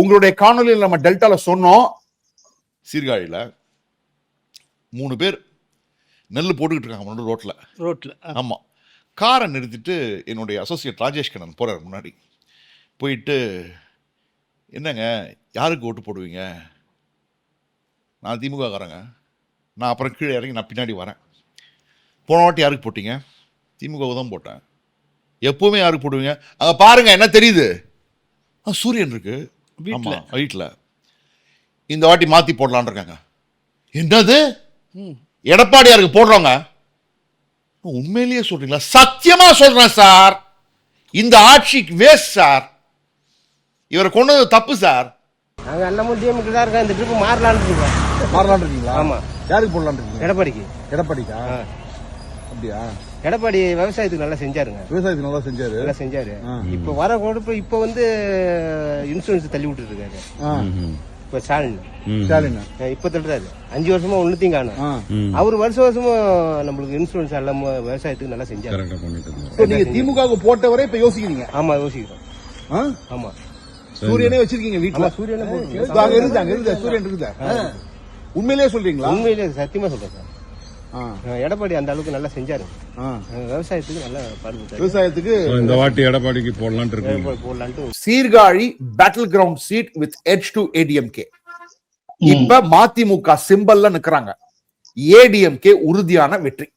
உங்களுடைய காணொலியில் நம்ம டெல்டால சொன்னோம், சீர்காழியில 3 பேர் நெல் போட்டுக்கிட்டு இருக்காங்க ரோட்ல. ஆமா, காரை நிறுத்திட்டு என்னுடைய அசோசியேட் ராஜேஷ் கண்ணன் போறாரு முன்னாடி. போயிட்டு, என்னங்க யாருக்கு ஓட்டு போடுவீங்க? நான் திமுக காரங்க. நான் அப்புறம் கீழே இறங்கி நான் பின்னாடி வரேன். போன வாட்டி யாருக்கு போட்டீங்க? திமுகவுக்கு தான் போட்டேன். எப்பவுமே யாருக்கு போடுவீங்க? அங்கே பாருங்க என்ன தெரியுது, சூரியன் இருக்கு வீட்டில். இந்த வாட்டி மாற்றி போடலான் இருக்காங்க. என்னது எடப்பாடியாருக்கு போடுறோங்க? உண்மையிலேயே சொல்றீங்களா? சத்தியமா சொல்றேன் சார், இந்த ஆட்சிக்கு வேஸ்ட் சார். இவரை கொண்டது தப்பு சார். நாங்க எல்லாமும் டிஎம்கே தான் இருக்கோம். இந்த ட்ரிப் மாறலான்னு இருக்கீங்களா? ஆமா. யாருக்கு போடலான்னு இருக்கீங்க? எடப்பாடிக்கா? அப்படியா? எடப்பாடி விவசாயத்துக்கு நல்லா செஞ்சாருங்க. விவசாயத்துக்கு நல்லா செஞ்சாரு. இப்ப வர கொடுப்பு இப்ப வந்து இன்சூரன்ஸ் தள்ளி விட்டுட்டு இருக்காரு. இப்ப ஸ்டாலின் இப்ப தள்ளுறாரு. 5 வருஷமா ஒண்ணுத்தையும் காணும். அவரு வருஷமும் நம்மளுக்கு இன்சூரன்ஸ் எல்லாம் விவசாயத்துக்கு நல்லா செஞ்சாரு. நீங்க திமுக போட்டவரை இப்ப யோசிக்கிறீங்க? ஆமா, யோசிக்கிறோம். ஆமா, சூரியனே வச்சிருக்கீங்க வீட்டுல? சூரியனே சூரியன் இருக்குதா? உண்மையிலேயே சொல்றீங்களா? உண்மையிலேயே சத்தியமா சொல்றேன் சார். எடப்பாடி அந்த அளவுக்கு நல்லா செஞ்சாரு. விவசாயத்துக்கு நல்லா பாடுபட்டாரு. விவசாயத்துக்கு இந்த வாட்டி எடப்பாடிக்கு போடலான்ட்டு. Sirkazhi battle ground seat with edge to ADMK. இப்ப மதிமுக சிம்பல்ல நிக்கிறாங்க. ஏடிஎம்கே உறுதியான வெற்றி.